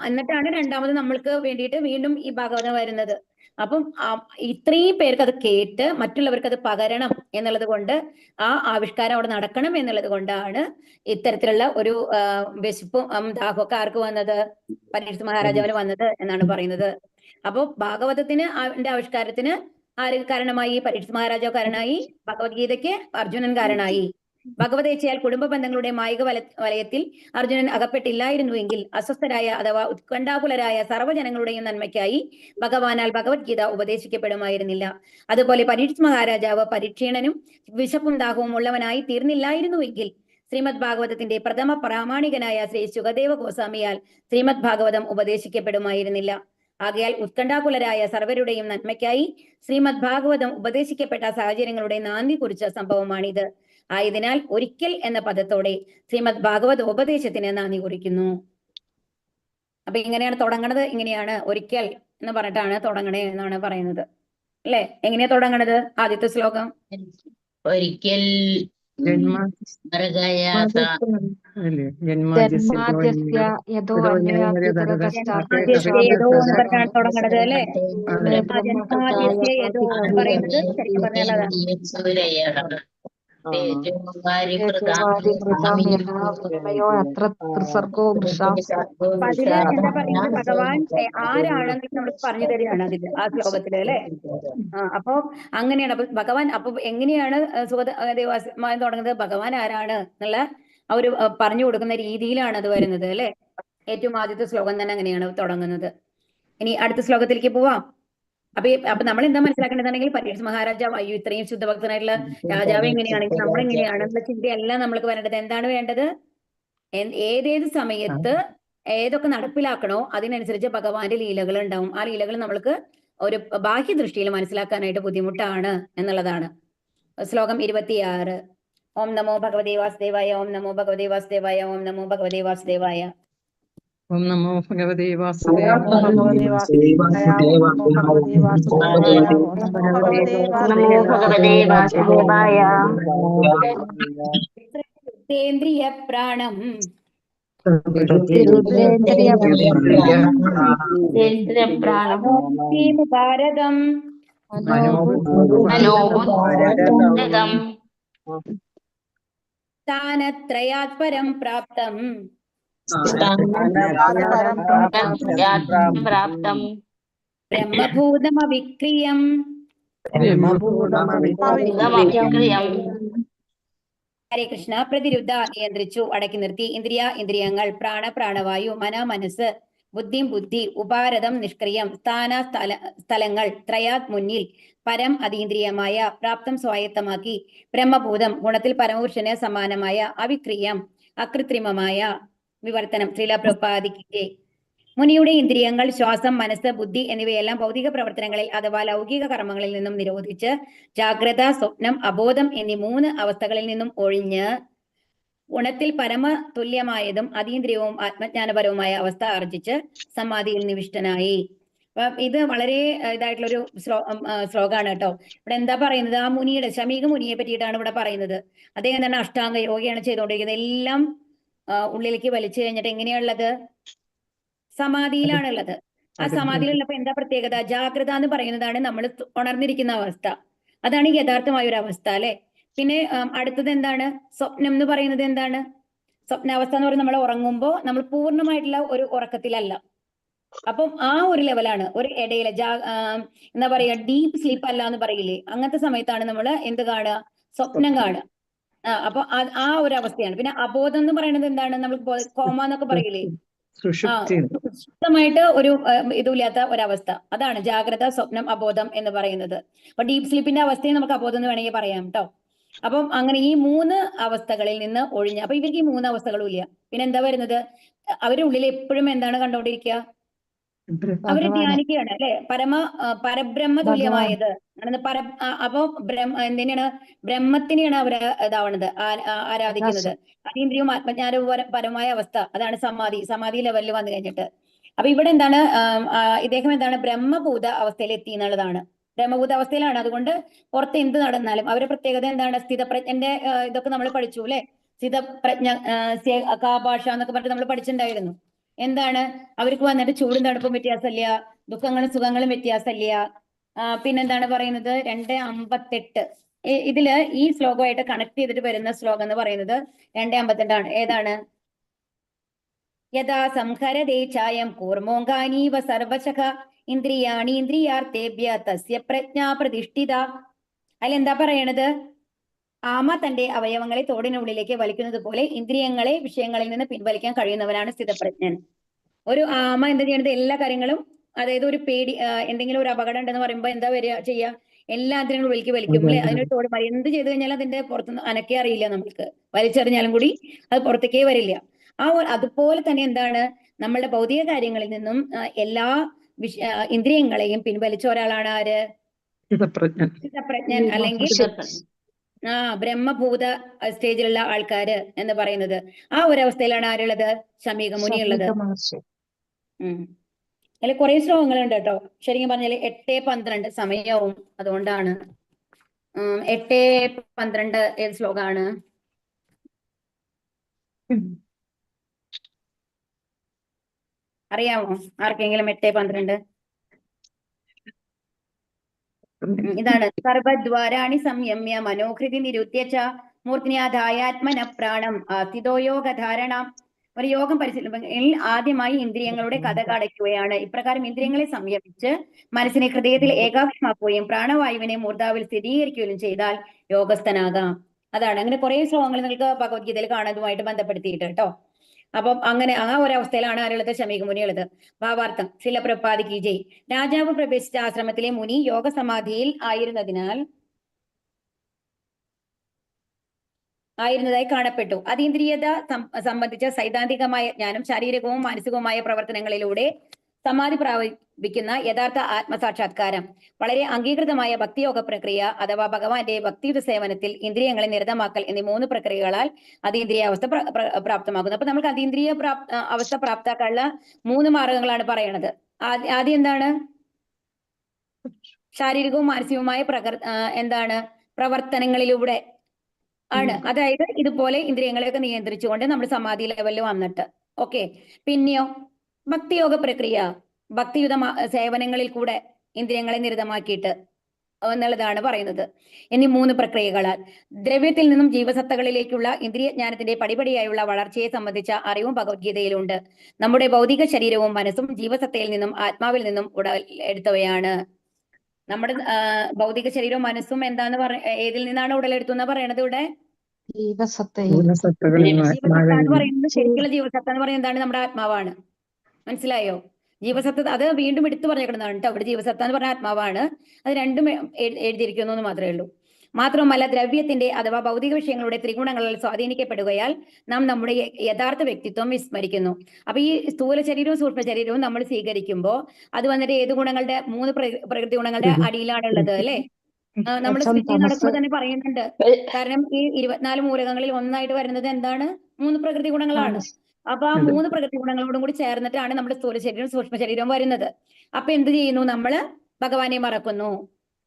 എന്നിട്ടാണ് രണ്ടാമത് നമ്മൾക്ക് വേണ്ടിയിട്ട് വീണ്ടും ഈ ഭാഗവതം വരുന്നത്. അപ്പം ഇത്രയും പേർക്ക് അത് കേട്ട് മറ്റുള്ളവർക്ക് അത് പകരണം എന്നുള്ളത് കൊണ്ട്, ആ ആവിഷ്കാരം അവിടെ നടക്കണം എന്നുള്ളത് കൊണ്ടാണ് ഇത്തരത്തിലുള്ള ഒരു വിശപ്പും ദാഹമൊക്കെ ആർക്ക് വന്നത്? പരീക്ഷിത് മഹാരാജാവിന് വന്നത് എന്നാണ് പറയുന്നത്. അപ്പോ ഭാഗവതത്തിന് ആവിഷ്കാരത്തിന് ആര് കാരണമായി? പരീക്ഷിത് മഹാരാജാവ് കാരണമായി. ഭഗവത്ഗീതയ്ക്ക് അർജുനൻ കാരണമായി. ഭഗവതേച്ഛയാൽ കുടുംബ ബന്ധങ്ങളുടെ മായിക വലയത്തിൽ അർജുനൻ അകപ്പെട്ടില്ലായിരുന്നുവെങ്കിൽ അസ്വസ്ഥരായ അഥവാ ഉത്കണ്ഠാകുലരായ സർവ്വജനങ്ങളുടെയും നന്മയ്ക്കായി ഭഗവാനാൽ ഭഗവത്ഗീത ഉപദേശിക്കപ്പെടുമായിരുന്നില്ല. അതുപോലെ പരീക്ഷിത് മഹാരാജാവ് പരീക്ഷീണനും വിശപ്പും ദാഹവും ഉള്ളവനായി തീർന്നില്ലായിരുന്നുവെങ്കിൽ ശ്രീമദ് ഭാഗവതത്തിന്റെ പ്രഥമ പ്രാമാണികനായ ശ്രീ സുഖദേവ ഗോസ്വാമിയാൽ ശ്രീമദ് ഭാഗവതം ഉപദേശിക്കപ്പെടുമായിരുന്നില്ല. ആകയാൽ ഉത്കണ്ഠാകുലരായ സർവരുടെയും നന്മയ്ക്കായി ശ്രീമദ് ഭാഗവതം ഉപദേശിക്കപ്പെട്ട സാഹചര്യങ്ങളുടെ നാന്ദി കുറിച്ച സംഭവമാണിത്. ആയതിനാൽ ഒരിക്കൽ എന്ന പദത്തോടെ ശ്രീമദ് ഭാഗവതോപദേശത്തിന് നാന്ദി കുറിക്കുന്നു. അപ്പൊ ഇങ്ങനെയാണ് തുടങ്ങണത്. ഇങ്ങനെയാണ്, ഒരിക്കൽ എന്ന് പറഞ്ഞിട്ടാണ് തുടങ്ങണേ എന്നാണ് പറയുന്നത്, അല്ലെ? എങ്ങനെയാ തുടങ്ങണത്? ആദ്യത്തെ ശ്ലോകം ഒരിക്കൽ തുടങ്ങണത്, അല്ലെ? പറയുന്നത് ശരിക്കും പറഞ്ഞാൽ അതില് എന്താ പറയുന്നത്? ഭഗവാൻ ആരാണെന്ന് നമുക്ക് പറഞ്ഞു തരികയാണ് അതില്, ആ ശ്ലോകത്തില്, അല്ലെ? അപ്പൊ അങ്ങനെയാണ്. അപ്പൊ ഭഗവാൻ, അപ്പൊ എങ്ങനെയാണ് സുഖദേവാസ്മാൻ തുടങ്ങുന്നത്? ഭഗവാൻ ആരാണ് എന്നുള്ള ആ ഒരു പറഞ്ഞു കൊടുക്കുന്ന രീതിയിലാണ് അത് വരുന്നത്, അല്ലെ? ഏറ്റവും ആദ്യത്തെ ശ്ലോകം തന്നെ അങ്ങനെയാണ് തുടങ്ങുന്നത്. ഇനി അടുത്ത ശ്ലോകത്തിലേക്ക് പോവാം. അപ്പൊ നമ്മൾ എന്താ മനസ്സിലാക്കേണ്ടതാണെങ്കിൽ, പരീക്ഷിത് മഹാരാജാവ് അയ്യോ ഇത്രയും ശുദ്ധഭക്തനായിട്ടുള്ള രാജാവ് എങ്ങനെയാണെങ്കിൽ നമ്മളെങ്ങനെയാണെന്നുള്ള ചിന്തയല്ല നമ്മൾക്ക് വരേണ്ടത്. എന്താണ് വേണ്ടത്? ഏതേത് സമയത്ത് ഏതൊക്കെ നടപ്പിലാക്കണോ അതിനനുസരിച്ച് ഭഗവാന്റെ ലീലകൾ ഉണ്ടാവും. ആ ലീലകൾ നമ്മൾക്ക് ഒരു ബാഹ്യ ദൃഷ്ടിയിൽ മനസ്സിലാക്കാനായിട്ട് ബുദ്ധിമുട്ടാണ് എന്നുള്ളതാണ്. ശ്ലോകം 26. ഓം നമോ ഭഗവതേ വാസുദേവായ, ഓം നമോ ഭഗവതേ വാസുദേവായ, ഓം നമോ ഭഗവതേ വാസുദേവായ. ഓം നമോ ഭഗവതേ വാസുദേവായ. േന്ദ്രിയ പ്രാണം ഭാരതം സ്ഥാനത്രയാത് പരം പ്രാപ്തം ബ്രഹ്മഭൂതമവിക്രിയം. ഹരേ കൃഷ്ണ. പ്രതിരുദ്ധ നിയന്ത്രിച്ചു, അടക്കി നിർത്തി. ഇന്ദ്രിയങ്ങൾ, പ്രാണവായു, മനസ്സ്, ബുദ്ധി, ഉപാരതം നിഷ്ക്രിയം, സ്ഥലങ്ങൾ, ത്രയാത് മുന്നിൽ, പരം അതീന്ദ്രിയമായ, പ്രാപ്തം സ്വായത്തമാക്കി, ബ്രഹ്മഭൂതം ഗുണത്തിൽ പരമപുരുഷന് സമാനമായ, അവിക്രിയം അകൃത്രിമമായ വിവർത്തനം. ശ്രീല പ്രഭുപാദിക്ക് മുനിയുടെ ഇന്ദ്രിയങ്ങൾ, ശ്വാസം, മനസ്സ്, ബുദ്ധി എന്നിവയെല്ലാം ഭൗതിക പ്രവർത്തനങ്ങളിൽ അഥവാ ലൗകിക കർമ്മങ്ങളിൽ നിന്നും നിരോധിച്ച് ജാഗ്രത, സ്വപ്നം, അബോധം എന്നീ 3 അവസ്ഥകളിൽ നിന്നും ഒഴിഞ്ഞ് ഗുണത്തിൽ പരമ തുല്യമായതും അതീന്ദ്രിയവും ആത്മജ്ഞാനപരവുമായ അവസ്ഥ ആർജിച്ച് സമാധിയിൽ നിവിഷ്ടനായി. അപ്പൊ ഇത് വളരെ ഇതായിട്ടുള്ള ഒരു ശ്ലോകമാണ് കേട്ടോ. ഇവിടെ എന്താ പറയുന്നത്? ആ മുനിയുടെ, ശമീക മുനിയെ പറ്റിയിട്ടാണ് ഇവിടെ പറയുന്നത്. അദ്ദേഹം തന്നെ അഷ്ടാംഗ യോഗയാണ് ചെയ്തുകൊണ്ടിരിക്കുന്നത്. എല്ലാം ഉള്ളിലേക്ക് വലിച്ചു കഴിഞ്ഞിട്ട് എങ്ങനെയാണുള്ളത്? സമാധിയിലാണുള്ളത്. ആ സമാധിയിലുള്ളപ്പോ എന്താ പ്രത്യേകത? ജാഗ്രത എന്ന് പറയുന്നതാണ് നമ്മൾ ഉണർന്നിരിക്കുന്ന അവസ്ഥ. അതാണ് യഥാർത്ഥമായ ഒരു അവസ്ഥ, അല്ലെ? പിന്നെ അടുത്തത് എന്താണ്? സ്വപ്നം എന്ന് പറയുന്നത് എന്താണ്? സ്വപ്നാവസ്ഥ എന്ന് പറയുന്നത് നമ്മൾ ഉറങ്ങുമ്പോൾ നമ്മൾ പൂർണ്ണമായിട്ടുള്ള ഒരു ഉറക്കത്തിലല്ല. അപ്പം ആ ഒരു ലെവലാണ്, ഒരു ഇടയില് എന്താ പറയാ, ഡീപ്പ് സ്ലീപ്പ് അല്ല എന്ന് പറയില്ലേ, അങ്ങനത്തെ സമയത്താണ് നമ്മൾ എന്ത് കാണുക? സ്വപ്നം കാണുക. അപ്പൊ ആ ഒരു അവസ്ഥയാണ്. പിന്നെ അബോധം എന്ന് പറയുന്നത് എന്താണ്? നമ്മൾ കോമ എന്നൊക്കെ പറയില്ലേ, ശുദ്ധമായിട്ട് ഒരു ഇതുമില്ലാത്ത ഒരവസ്ഥ. അതാണ് ജാഗ്രത, സ്വപ്നം, അബോധം എന്ന് പറയുന്നത്. അപ്പൊ ഡീപ്പ് സ്ലീപ്പിന്റെ അവസ്ഥയെ നമുക്ക് അബോധം എന്ന് വേണമെങ്കിൽ പറയാം കേട്ടോ. അപ്പം അങ്ങനെ ഈ 3 അവസ്ഥകളിൽ നിന്ന് ഒഴിഞ്ഞ്, അപ്പൊ ഇവർക്ക് ഈ 3 അവസ്ഥകളും ഇല്ല. പിന്നെ എന്താ വരുന്നത്? അവരുടെ ഉള്ളിൽ എപ്പോഴും എന്താണ് കണ്ടോണ്ടിരിക്കുക? അവര് ധ്യാനിക്കുകയാണ്, അല്ലെ? പരബ്രഹ്മ തുല്യമായത്. അപ്പൊ എന്തിനാണ്? ബ്രഹ്മത്തിനെയാണ് അവര് ഇതാവണത്, ആരാധിക്കുന്നത്. അതീന്ദ്രിയവും ആത്മജ്ഞാനപരമായ അവസ്ഥ, അതാണ് സമാധി ലെവലിൽ വന്നു കഴിഞ്ഞിട്ട്. അപ്പൊ ഇവിടെ എന്താണ്? ഇദ്ദേഹം എന്താണ്? ബ്രഹ്മഭൂത അവസ്ഥയിൽ എത്തി എന്നുള്ളതാണ്. ബ്രഹ്മഭൂത അവസ്ഥയിലാണ്. അതുകൊണ്ട് പുറത്ത് എന്ത് നടന്നാലും അവരുടെ പ്രത്യേകത എന്താണ്? സ്ഥിതപ്രജ്ഞന്റെ ഇതൊക്കെ നമ്മൾ പഠിച്ചു, അല്ലെ? സ്ഥിതപ്രജ്ഞ, കാഭാഷ എന്നൊക്കെ പറഞ്ഞിട്ട് നമ്മൾ പഠിച്ചിട്ടുണ്ടായിരുന്നു. എന്താണ്? അവർക്ക് വന്നിട്ട് ചൂടും തണുപ്പും വ്യത്യാസമില്ല, ദുഃഖങ്ങളും സുഖങ്ങളും വ്യത്യാസമില്ല. പിന്നെന്താണ് പറയുന്നത്? 2:58 ഇതില് ഈ ശ്ലോകമായിട്ട് കണക്ട് ചെയ്തിട്ട് വരുന്ന ശ്ലോകം എന്ന് പറയുന്നത് 2:58 ഏതാണ്? യഥാ സംഹരതേ ചായം കൂർമോങ്കാനീവ സർവശഃ ഇന്ദ്രിയാണി ഇന്ദ്രിയാർത്ഥേഭ്യ തസ്യ പ്രജ്ഞാ പ്രതിഷ്ഠിത. അതിലെന്താ പറയണത്? ആമ തന്റെ അവയവങ്ങളെ തോടിനുള്ളിലേക്ക് വലിക്കുന്നത് പോലെ ഇന്ദ്രിയങ്ങളെ വിഷയങ്ങളിൽ നിന്ന് പിൻവലിക്കാൻ കഴിയുന്നവനാണ് സ്ഥിതപ്രജ്ഞൻ. ഒരു ആമ എന്താ ചെയ്യണത്? എല്ലാ കാര്യങ്ങളും, അതായത് ഒരു പേടി, എന്തെങ്കിലും ഒരു അപകടം ഉണ്ടെന്ന് പറയുമ്പോൾ എന്താ ചെയ്യുക? എല്ലാ ഇന്ദ്രിയങ്ങളും ഉള്ളിലേക്ക് വലിക്കും, അല്ലെ? അതിനൊരു തോട് എന്ത് ചെയ്തു കഴിഞ്ഞാലും അതിന്റെ പുറത്തുനിന്ന് അനക്കേ അറിയില്ല നമുക്ക്. വലിച്ചെറിഞ്ഞാലും കൂടി അത് പുറത്തേക്കേ വരില്ല. അതുപോലെ തന്നെ എന്താണ്? നമ്മളുടെ ഭൗതിക കാര്യങ്ങളിൽ നിന്നും എല്ലാ ഇന്ദ്രിയങ്ങളെയും പിൻവലിച്ച ഒരാളാണ് ആര്? സ്ഥിതപ്രജ്ഞൻ, അല്ലെങ്കിൽ ബ്രഹ്മഭൂത സ്റ്റേജിലുള്ള ആൾക്കാര് എന്ന് പറയുന്നത്. ആ ഒരു അവസ്ഥയിലാണ് ആരുള്ളത്? ശമീക മുനി ഉള്ളത്. അതിൽ കുറെ ശ്ലോകങ്ങളുണ്ട് കേട്ടോ. ശരിക്കും പറഞ്ഞാല് 8:12 സമയവും, അതുകൊണ്ടാണ്. 8:12 ഏത് ശ്ലോകമാണ്? അറിയാമോ ആർക്കെങ്കിലും? 8:12 ഇതാണ്. സർവദ്വാരാണി സംയമ്യ മനോഹൃതി നിരുദ്ധ്യ മൂർധ്യാധായാത്മന പ്രാണം ആസ്ഥിതോ യോഗധാരണ. ഒരു യോഗം പരിശീലനത്തിൽ ആദ്യമായി ഇന്ദ്രിയങ്ങളുടെ കഥ അടയ്ക്കുകയാണ്. ഇപ്രകാരം ഇന്ദ്രിയങ്ങളെ സംയമിച്ച് മനസ്സിനെ ഹൃദയത്തിൽ ഏകാഗ്രമാക്കുകയും പ്രാണവായുവിനെ മൂർധാവിൽ സ്ഥിരീകരിക്കുകയും ചെയ്താൽ യോഗസ്ഥനാകാം. അതാണ്. അങ്ങനെ കുറെ ശ്ലോകങ്ങൾ നിങ്ങൾക്ക് ഭഗവത്ഗീതയിൽ കാണുന്നതുമായിട്ട് ബന്ധപ്പെടുത്തിയിട്ട് കേട്ടോ. അപ്പം അങ്ങനെ ആ ഒരവസ്ഥയിലാണ് ആരുള്ളത്? ശമീക മുനി ഉള്ളത്. ഭാവാർത്ഥം: ശില പ്രഭുപാദ് കി ജയ്. രാജാവ് പ്രവേശിച്ച ആശ്രമത്തിലെ മുനി യോഗസമാധിയിൽ ആയിരുന്നതായി കാണപ്പെട്ടു. അതീന്ദ്രിയത സംബന്ധിച്ച സൈദ്ധാന്തികമായ ജ്ഞാനം ശാരീരികവും മാനസികവുമായ പ്രവർത്തനങ്ങളിലൂടെ സമാധി പ്രാപിക്കുന്ന യഥാർത്ഥ ആത്മസാക്ഷാത്കാരം, വളരെ അംഗീകൃതമായ ഭക്തിയോഗ പ്രക്രിയ അഥവാ ഭഗവാന്റെ ഭക്തിയുത സേവനത്തിൽ ഇന്ദ്രിയങ്ങളെ നിരതമാക്കൽ എന്നീ 3 പ്രക്രിയകളാൽ അതീന്ദ്രിയ അവസ്ഥ പ്രാപ്തമാകുന്നു. അപ്പൊ നമുക്ക് അതീന്ദ്രിയ അവസ്ഥ പ്രാപ്താക്കാനുള്ള 3 മാർഗങ്ങളാണ് പറയണത്. ആദ്യം എന്താണ്? ശാരീരികവും മാനസികവുമായ എന്താണ്? പ്രവർത്തനങ്ങളിലൂടെ ആണ്. അതായത് ഇതുപോലെ ഇന്ദ്രിയങ്ങളെയൊക്കെ നിയന്ത്രിച്ചുകൊണ്ട് നമ്മൾ സമാധി ലെവലിൽ വന്നിട്ട്. ഓക്കെ. പിന്നെയോ ഭക്തിയോഗ പ്രക്രിയ, ഭക്തിയുത സേവനങ്ങളിൽ കൂടെ ഇന്ദ്രിയങ്ങളെ നിരതമാക്കിയിട്ട് എന്നുള്ളതാണ് പറയുന്നത്. എന്നീ 3 പ്രക്രിയകളാൽ ദ്രവ്യത്തിൽ നിന്നും ജീവസത്തകളിലേക്കുള്ള ഇന്ദ്രിയ ജ്ഞാനത്തിന്റെ പടിപടിയായുള്ള വളർച്ചയെ സംബന്ധിച്ച അറിവും ഭഗവത്ഗീതയിലുണ്ട്. നമ്മുടെ ഭൗതിക ശരീരവും മനസ്സും ജീവസത്തയിൽ നിന്നും ആത്മാവിൽ നിന്നും ഉടലെടുത്തവയാണ്. നമ്മുടെ ഭൗതിക ശരീരവും മനസ്സും എന്താന്ന് ഏതിൽ നിന്നാണ് ഉടലെടുത്തുന്ന പറയണത്? ഇവിടെ ജീവസത്ത എന്ന് പറയുന്നത്, ശരിക്കുള്ള ജീവസത്ത എന്ന് പറയുന്നത് എന്താണ്? നമ്മുടെ ആത്മാവാണ്. മനസ്സിലായോ? ജീവസത്ത അത് വീണ്ടും എടുത്തു പറഞ്ഞേക്കുന്നതാണ് കേട്ടോ. അവിടെ ജീവസത്ത എന്ന് പറഞ്ഞ ആത്മാവാണ്. അത് രണ്ടും എഴുതിയിരിക്കുന്നു എന്ന് മാത്രമേ ഉള്ളൂ. മാത്രമല്ല ദ്രവ്യത്തിന്റെ അഥവാ ഭൗതിക വിഷയങ്ങളുടെ ത്രിഗുണങ്ങളിൽ സ്വാധീനിക്കപ്പെടുകയാൽ നാം നമ്മുടെ യഥാർത്ഥ വ്യക്തിത്വം വിസ്മരിക്കുന്നു. അപ്പൊ ഈ സ്ഥൂല ശരീരവും സൂക്ഷ്മ ശരീരവും നമ്മൾ സ്വീകരിക്കുമ്പോൾ അത് വന്നിട്ട് ഏത് ഗുണങ്ങളുടെ 3 പ്രകൃതി ഗുണങ്ങളുടെ അടിയിലാണുള്ളത് അല്ലെ? നമ്മൾ സൃഷ്ടി നടക്കുമ്പോൾ തന്നെ പറയുന്നുണ്ട്. കാരണം ഈ 24 മൂലകങ്ങളിൽ ഒന്നായിട്ട് വരുന്നത് എന്താണ്? 3 പ്രകൃതി ഗുണങ്ങളാണ്. അപ്പൊ ആ 3 പ്രകൃതി ഗുണങ്ങളോടും കൂടി ചേർന്നിട്ടാണ് നമ്മുടെ സ്ഥൂല ശരീരവും സൂക്ഷ്മ ശരീരവും വരുന്നത്. അപ്പൊ എന്ത് ചെയ്യുന്നു? നമ്മള് ഭഗവാനെ മറക്കുന്നു,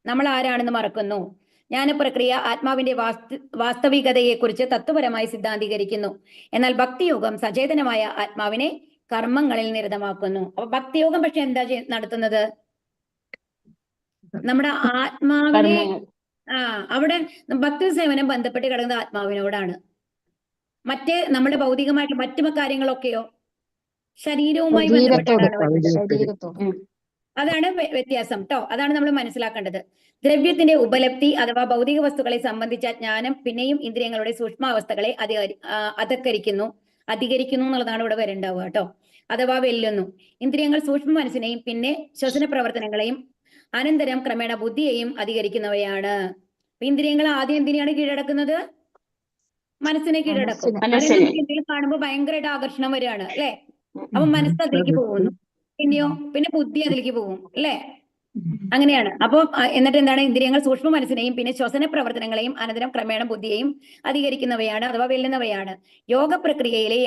നമ്മൾ ആരാണെന്ന് മറക്കുന്നു. ജ്ഞാനപ്രക്രിയ ആത്മാവിന്റെ വാസ്തവികതയെക്കുറിച്ച് തത്വപരമായി സിദ്ധാന്തീകരിക്കുന്നു. എന്നാൽ ഭക്തിയോഗം സചേതനമായ ആത്മാവിനെ കർമ്മങ്ങളിൽ നിരതമാക്കുന്നു. അപ്പൊ ഭക്തിയോഗം പക്ഷെ എന്താ നടത്തുന്നത്? നമ്മുടെ ആത്മാവിനെ അവിടെ ഭക്തി സേവനം ബന്ധപ്പെട്ട് കിടക്കുന്നത് ആത്മാവിനോടാണ്. മറ്റേ നമ്മുടെ ഭൗതികമായിട്ട് മറ്റു കാര്യങ്ങളൊക്കെയോ ശരീരവുമായി ബന്ധപ്പെട്ടാണ്. അതാണ് വ്യത്യാസം ട്ടോ. അതാണ് നമ്മൾ മനസ്സിലാക്കേണ്ടത്. ദ്രവ്യത്തിന്റെ ഉപലബ്ധി അഥവാ ഭൗതിക വസ്തുക്കളെ സംബന്ധിച്ച ജ്ഞാനം പിന്നെയും ഇന്ദ്രിയങ്ങളുടെ സൂക്ഷ്മാവസ്ഥകളെ അധികരിക്കുന്നു എന്നുള്ളതാണ് ഇവിടെ വരേണ്ടാവുക കേട്ടോ. അഥവാ വെല്ലുന്നു. ഇന്ദ്രിയങ്ങൾ സൂക്ഷ്മ മനസ്സിനെയും പിന്നെ ശ്വസന പ്രവർത്തനങ്ങളെയും അനന്തരം ക്രമേണ ബുദ്ധിയെയും അധികരിക്കുന്നവയാണ്. ഇന്ദ്രിയങ്ങൾ ആദ്യം എന്തിനെയാണ് കീഴടക്കുന്നത്? മനസ്സിനെ കീഴടക്കും. അല്ലെങ്കിൽ നമുക്ക് എന്തെങ്കിലും കാണുമ്പോൾ ഭയങ്കരമായിട്ട് ആകർഷണം വരികയാണ് അല്ലെ? അപ്പൊ മനസ്സ് അതിലേക്ക് പോകുന്നു. പിന്നെയോ പിന്നെ ബുദ്ധി അതിലേക്ക് പോകും അല്ലെ? അങ്ങനെയാണ്. അപ്പോൾ എന്നിട്ട് എന്താണ്? ഇന്ദ്രിയങ്ങൾ സൂക്ഷ്മ മനസ്സിനെയും പിന്നെ ശ്വസന പ്രവർത്തനങ്ങളെയും അനന്തരം ക്രമേണ ബുദ്ധിയെയും അധികരിക്കുന്നവയാണ് അഥവാ വെല്ലുന്നവയാണ്. യോഗ പ്രക്രിയയിലെ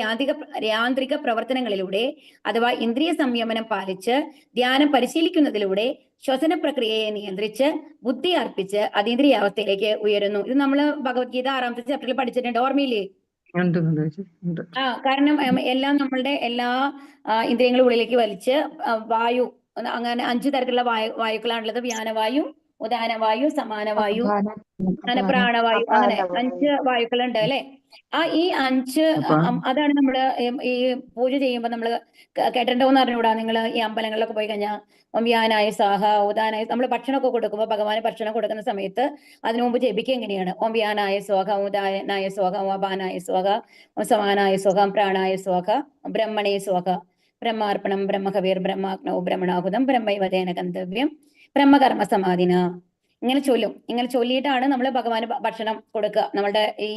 യാന്ത്രിക പ്രവർത്തനങ്ങളിലൂടെ അഥവാ ഇന്ദ്രിയ സംയമനം പാലിച്ച് ധ്യാനം പരിശീലിക്കുന്നതിലൂടെ ശ്വസന പ്രക്രിയയെ നിയന്ത്രിച്ച് ബുദ്ധി അർപ്പിച്ച് അതീന്ദ്രിയാവസ്ഥയിലേക്ക് ഉയരുന്നു. ഇത് നമ്മൾ ഭഗവത്ഗീത 6ാമത്തെ ചാപ്റ്ററിൽ പഠിച്ചിട്ടുണ്ട്, ഓർമ്മയില്ലേ? കാരണം എല്ലാം നമ്മളുടെ എല്ലാ ഇന്ദ്രിയങ്ങളും ഉള്ളിലേക്ക് വലിച്ച് വായു, അങ്ങനെ 5 തരത്തിലുള്ള വായുക്കളാണുള്ളത്. വ്യാനവായു, ഉദാനവായു, സമാനവായു, പ്രാണവായു, അങ്ങനെ 5 വായുക്കളുണ്ട് അല്ലെ? ഈ 5 അതാണ് നമ്മള് ഈ പൂജ ചെയ്യുമ്പോൾ നമ്മള് കേട്ടിട്ടുണ്ടോന്ന് അറിഞ്ഞൂടാ. നിങ്ങൾ ഈ അമ്പലങ്ങളിലൊക്കെ പോയി കഴിഞ്ഞാൽ വ്യാനായ സ്വാഹ, ഉദാനായ, നമ്മൾ ഭക്ഷണമൊക്കെ കൊടുക്കുമ്പോൾ ഭഗവാന് ഭക്ഷണം കൊടുക്കുന്ന സമയത്ത് അതിനു മുമ്പ് ജപിക്കുക എങ്ങനെയാണ്? ഓം വ്യാനായ സ്വാഹ, ഉദാനായ സ്വാഹ, അപാനായ സ്വാഹ, സമാനായ സ്വാഹ, പ്രാണായ സ്വാഹ, ബ്രഹ്മണേ സ്വാഹ, ബ്രഹ്മാർപ്പണം ബ്രഹ്മകവീർ ബ്രഹ്മാഗ്നോ ബ്രഹ്മണാഹുതം ബ്രഹ്മൈവതേന ഗന്തവ്യം ബ്രഹ്മകർമ്മ സമാധിന. ഇങ്ങനെ ചൊല്ലും. ഇങ്ങനെ ചൊല്ലിയിട്ടാണ് നമ്മൾ ഭഗവാന് ഭക്ഷണം കൊടുക്കുക. നമ്മളുടെ ഈ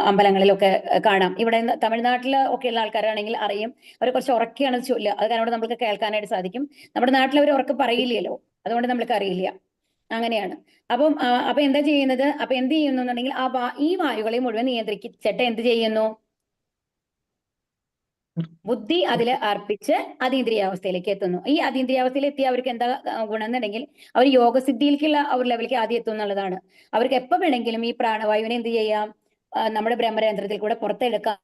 അമ്പലങ്ങളിലൊക്കെ കാണാം. ഇവിടെ തമിഴ്നാട്ടിൽ ഒക്കെയുള്ള ആൾക്കാരാണെങ്കിൽ അറിയും, അവർ കുറച്ച് ഉറക്കെയാണ് ചൊല്ലുക. അത് കാരണം നമുക്ക് കേൾക്കാനായിട്ട് സാധിക്കും. നമ്മുടെ നാട്ടിൽ അവർ ഉറക്കെ പറയില്ലല്ലോ, അതുകൊണ്ട് നമ്മൾക്ക് അറിയില്ല. അങ്ങനെയാണ്. അപ്പൊ എന്താ ചെയ്യുന്നത്? അപ്പൊ എന്ത് ചെയ്യുന്നു എന്നുണ്ടെങ്കിൽ ഈ വായുകളെ മുഴുവൻ നിയന്ത്രിച്ചിട്ട് എന്ത് ചെയ്യുന്നു? ബുദ്ധി അതിൽ അർപ്പിച്ച് അതീന്ദ്രിയാവസ്ഥയിലേക്ക് എത്തുന്നു. ഈ അതീന്ദ്രിയാവസ്ഥയിൽ എത്തിയ അവർക്ക് എന്താ ഗുണം എന്നുണ്ടെങ്കിൽ അവർ യോഗസിദ്ധിയിലേക്കുള്ള ഒരു ലെവലിലേക്ക് ആദ്യം എത്തും എന്നുള്ളതാണ്. അവർക്ക് എപ്പോ വേണമെങ്കിലും ഈ പ്രാണവായുവിനെ എന്ത് ചെയ്യാം? നമ്മുടെ ബ്രഹ്മരന്ധ്രത്തിൽ കൂടെ പുറത്തെടുക്കാം.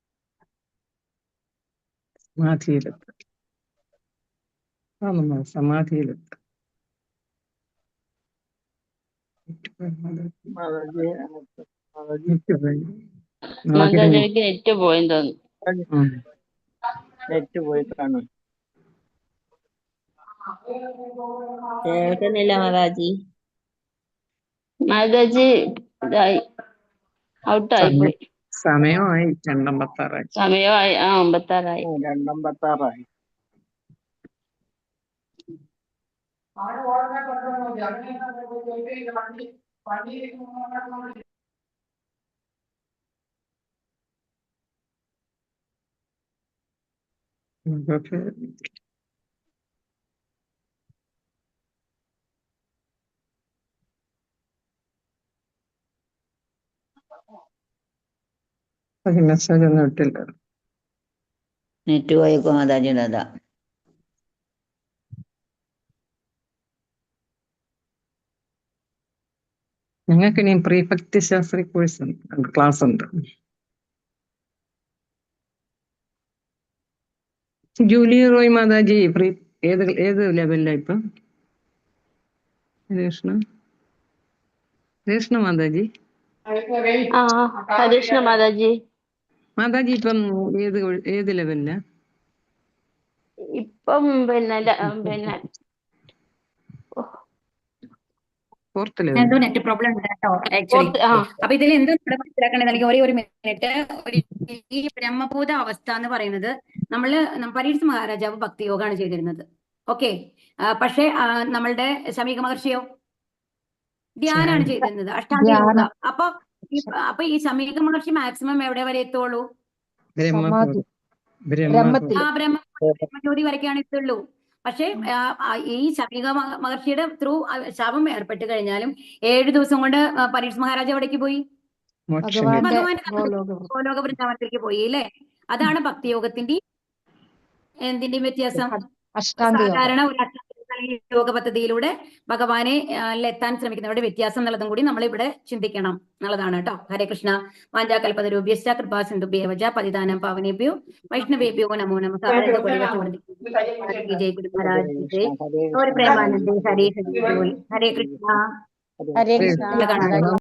സമാധിയിലെത്തും. നെറ്റ് പോയെന്ന് തോന്നുന്നു. നെറ്റ് പോയി കാണും. കേൾക്കുന്നില്ല മാതാജി. മാതാജി ഇതായി ഔട്ടായി പോയി. സമയമായി 2:56. സമയമായി. 56ആയി. 2:56. മെസ്സേജ് ഒന്നും ഇട്ടില്ല. നെറ്റ് പോയേക്കോ മാതാജിയുടെ. അതാ ഞങ്ങൾക്ക് ഇനി പ്രീഫക്തി ശാസ്ത്രി കോഴ്സ് ക്ലാസ് ഉണ്ട്. ജൂലി റോയ് മാതാജി ഏത് ലെവലിലാ ഇപ്പൊ? കൃഷ്ണ മാതാജി. കൃഷ്ണ മാതാജി. മാതാജി ഇപ്പം ഏത് ലെവലിലാ? ഇപ്പം പിന്നെ എന്തോ നെറ്റ് പ്രോബ്ലം ഉണ്ട് കേട്ടോ ആക്ച്വലി. അപ്പൊ ഇതിൽ എന്തോ മനസ്സിലാക്കണമെങ്കിൽ ഒരു മിനിറ്റ്. ഈ ബ്രഹ്മഭൂത അവസ്ഥ എന്ന് പറയുന്നത് പരീക്ഷ മഹാരാജാവ് ഭക്തിയോഗമാണ് ചെയ്തിരുന്നത്. ഓക്കെ. പക്ഷേ നമ്മളുടെ ശമീക മഹർഷിയോ ധ്യാനാണ് ചെയ്തിരുന്നത്, അഷ്ടാംഗ യോഗ. അപ്പൊ ഈ ശമീക മഹർഷി മാക്സിമം എവിടെ വരെ എത്തുള്ളൂ? ബ്രഹ്മജ്യോതി വരയ്ക്കാണ് എത്തുള്ളൂ. പക്ഷെ ഈ ശമീക മഹർഷിയുടെ ത്രൂ ശാപം ഏർപ്പെട്ട് കഴിഞ്ഞാലും 7 ദിവസം കൊണ്ട് പരീക്ഷ മഹാരാജ് എവിടേക്ക് പോയി? ഭഗവാന്റെ ഗോലോക വൃന്ദാവനത്തിലേക്ക് പോയി അല്ലേ? അതാണ് ഭക്തിയോഗത്തിന്റെ എന്തിന്റെയും വ്യത്യാസം. സാധാരണ ഒരു യോഗ പദ്ധതിയിലൂടെ ഭഗവാനെ എത്താൻ ശ്രമിക്കുന്നവരുടെ വ്യത്യാസം എന്നുള്ളതും കൂടി നമ്മൾ ഇവിടെ ചിന്തിക്കണം എന്നുള്ളതാണ് കേട്ടോ. ഹരേ കൃഷ്ണ. വാഞ്ചാകൽപതരുഭ്യശ്ച കൃപാ സിന്ധുഭ്യേവ ച പതിതാനാം പാവനേഭ്യോ വൈഷ്ണവേഭ്യോ നമോ നമഃ. ജയ ഗുരു മഹാരാജ് ജയ്. ഒരു പ്രേമാനന്ദേ ഹരേ ഹരേ. ഹരേ കൃഷ്ണ. ഹരേ കൃഷ്ണ.